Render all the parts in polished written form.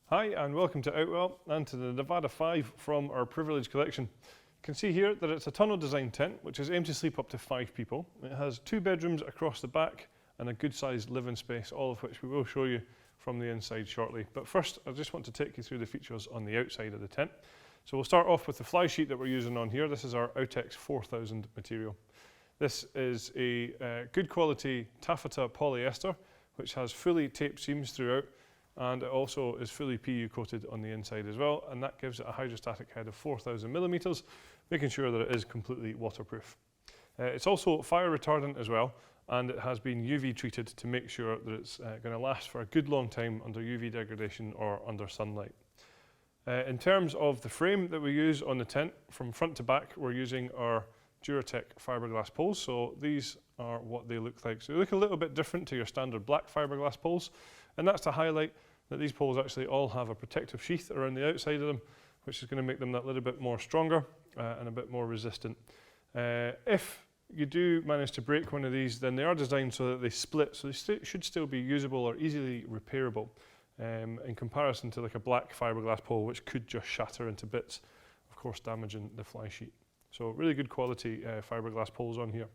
Hi and welcome to Outwell and to the Nevada 5 from our Privilege collection. You can see here that it's a tunnel design tent which is aimed to sleep up to 5 people. It has 2 bedrooms across the back and a good sized living space, all of which we will show you from the inside shortly. But first I just want to take you through the features on the outside of the tent. So we'll start off with the fly sheet that we're using on here. This is our Outex 4000 material. This is a good quality taffeta polyester which has fully taped seams throughout, and it also is fully PU coated on the inside as well, and that gives it a hydrostatic head of 4,000 millimeters, making sure that it is completely waterproof. It's also fire retardant as well, and it has been UV treated to make sure that it's going to last for a good long time under UV degradation or under sunlight. In terms of the frame that we use on the tent, from front to back we're using our Duratec fiberglass poles, so these are what they look like. So they look a little bit different to your standard black fiberglass poles, and that's to highlight that these poles actually all have a protective sheath around the outside of them, which is going to make them that little bit more stronger and a bit more resistant. If you do manage to break one of these, then they are designed so that they split, so they should still be usable or easily repairable in comparison to like a black fiberglass pole, which could just shatter into bits, of course damaging the fly sheet. So really good quality fiberglass poles on here.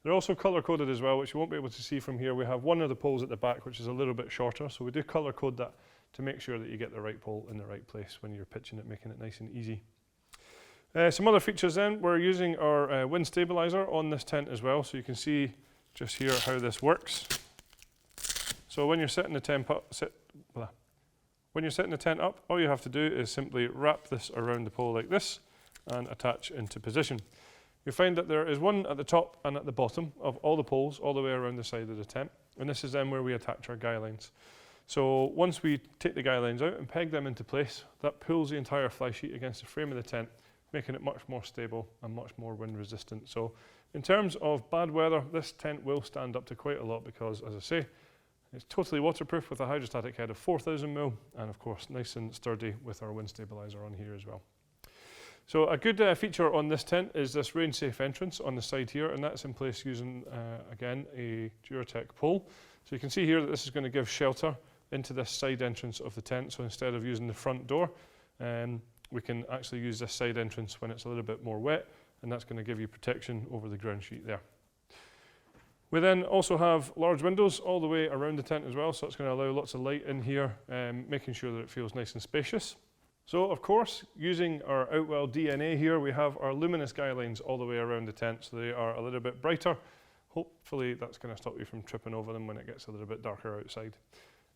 They're also colour coded as well, which you won't be able to see from here. We have one of the poles at the back which is a little bit shorter, so we do colour code that to make sure that you get the right pole in the right place when you're pitching it, making it nice and easy. Some other features then, we're using our wind stabiliser on this tent as well, so you can see just here how this works. So when you're setting the tent up, all you have to do is simply wrap this around the pole like this and attach into position. You'll find that there is one at the top and at the bottom of all the poles all the way around the side of the tent, and this is then where we attach our guy lines. So once we take the guy lines out and peg them into place, that pulls the entire fly sheet against the frame of the tent, making it much more stable and much more wind resistant. So in terms of bad weather, this tent will stand up to quite a lot because, as I say, it's totally waterproof with a hydrostatic head of 4,000 mil, and of course nice and sturdy with our wind stabiliser on here as well. So a good feature on this tent is this rain safe entrance on the side here, and that's in place using again a Duratec pole. So you can see here that this is going to give shelter into this side entrance of the tent, so instead of using the front door, we can actually use this side entrance when it's a little bit more wet, and that's going to give you protection over the ground sheet there. We then also have large windows all the way around the tent as well, so it's going to allow lots of light in here, making sure that it feels nice and spacious. So of course, using our Outwell DNA here, we have our luminous guy lines all the way around the tent, so they are a little bit brighter. Hopefully that's going to stop you from tripping over them when it gets a little bit darker outside.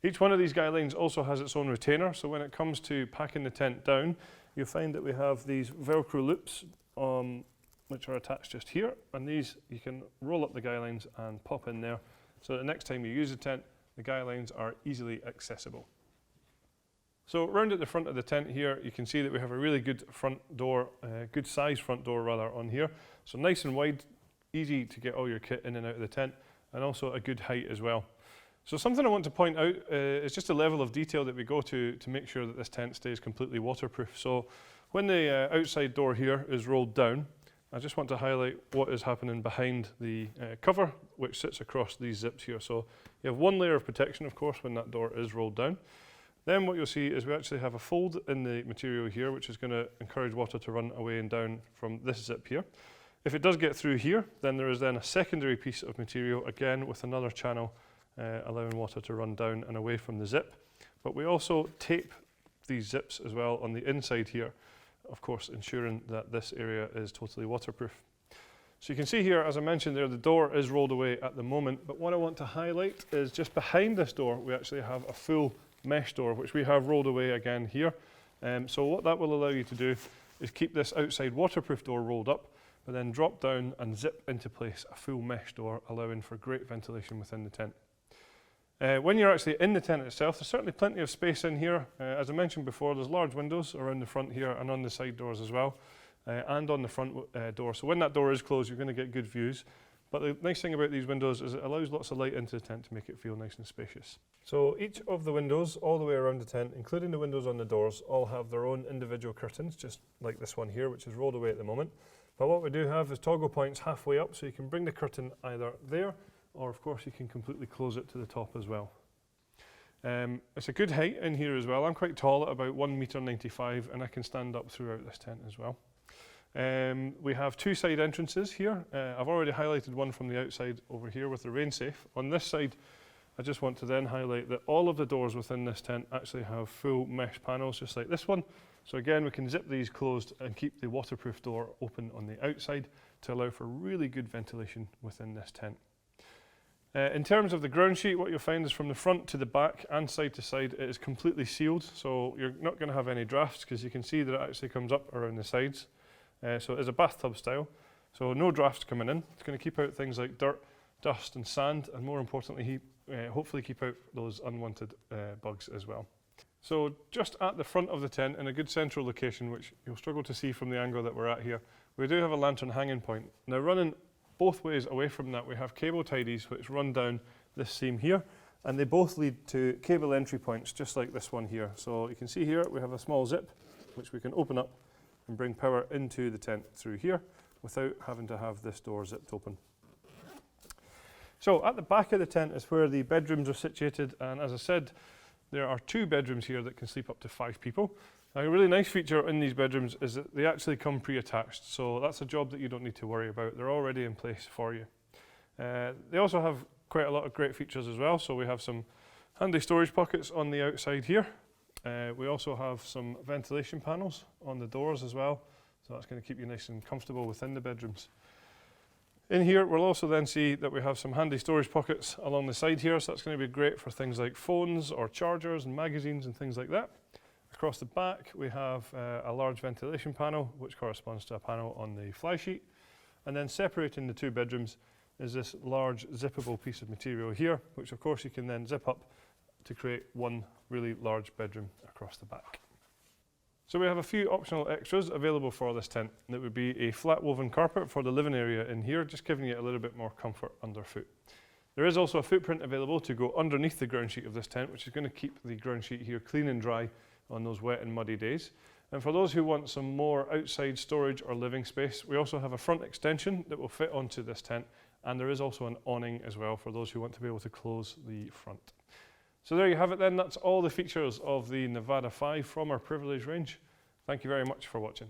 Each one of these guy lines also has its own retainer, so when it comes to packing the tent down, you'll find that we have these Velcro loops which are attached just here, and these you can roll up the guy lines and pop in there, so that next time you use the tent, the guy lines are easily accessible. So round at the front of the tent here, you can see that we have a really good front door, good size front door rather on here. So nice and wide, easy to get all your kit in and out of the tent, and also a good height as well. So something I want to point out is just the level of detail that we go to make sure that this tent stays completely waterproof. So when the outside door here is rolled down, I just want to highlight what is happening behind the cover, which sits across these zips here. So you have one layer of protection, of course, when that door is rolled down. Then what you'll see is we actually have a fold in the material here, which is going to encourage water to run away and down from this zip here. If it does get through here, then there is then a secondary piece of material, again with another channel allowing water to run down and away from the zip. But we also tape these zips as well on the inside here, of course ensuring that this area is totally waterproof. So you can see here, as I mentioned there, the door is rolled away at the moment, but what I want to highlight is just behind this door we actually have a full mesh door, which we have rolled away again here. So what that will allow you to do is keep this outside waterproof door rolled up, but then drop down and zip into place a full mesh door, allowing for great ventilation within the tent. When you're actually in the tent itself, there's certainly plenty of space in here. As I mentioned before, there's large windows around the front here and on the side doors as well, and on the front door. So when that door is closed, you're going to get good views. But the nice thing about these windows is it allows lots of light into the tent to make it feel nice and spacious. So each of the windows all the way around the tent, including the windows on the doors, all have their own individual curtains, just like this one here, which is rolled away at the moment. But what we do have is toggle points halfway up, so you can bring the curtain either there, or of course you can completely close it to the top as well. It's a good height in here as well. I'm quite tall at about 1.95 m, and I can stand up throughout this tent as well. We have two side entrances here. I've already highlighted one from the outside over here with the rain safe. On this side, I just want to then highlight that all of the doors within this tent actually have full mesh panels, just like this one. So again, we can zip these closed and keep the waterproof door open on the outside to allow for really good ventilation within this tent. In terms of the ground sheet, what you'll find is from the front to the back and side to side, it is completely sealed. So you're not going to have any drafts, because you can see that it actually comes up around the sides. So it is a bathtub style. So no drafts coming in. It's going to keep out things like dirt, dust and sand, and more importantly, hopefully keep out those unwanted bugs as well. So just at the front of the tent, in a good central location, which you'll struggle to see from the angle that we're at here, we do have a lantern hanging point. Now running both ways away from that, we have cable tidies which run down this seam here, and they both lead to cable entry points just like this one here. So you can see here we have a small zip which we can open up and bring power into the tent through here without having to have this door zipped open. So at the back of the tent is where the bedrooms are situated, and as I said, there are two bedrooms here that can sleep up to 5 people. Now, a really nice feature in these bedrooms is that they actually come pre-attached, so that's a job that you don't need to worry about. They're already in place for you. They also have quite a lot of great features as well, so we have some handy storage pockets on the outside here. We also have some ventilation panels on the doors as well, so that's going to keep you nice and comfortable within the bedrooms. In here, we'll also then see that we have some handy storage pockets along the side here, so that's going to be great for things like phones or chargers and magazines and things like that. Across the back, we have a large ventilation panel, which corresponds to a panel on the fly sheet. And then separating the two bedrooms is this large zippable piece of material here, which of course you can then zip up to create one really large bedroom across the back. So we have a few optional extras available for this tent. That would be a flat woven carpet for the living area in here, just giving you a little bit more comfort underfoot. There is also a footprint available to go underneath the ground sheet of this tent, which is going to keep the ground sheet here clean and dry on those wet and muddy days. And for those who want some more outside storage or living space, we also have a front extension that will fit onto this tent, and there is also an awning as well for those who want to be able to close the front. So there you have it then. That's all the features of the Nevada 5 from our Privilege range. Thank you very much for watching.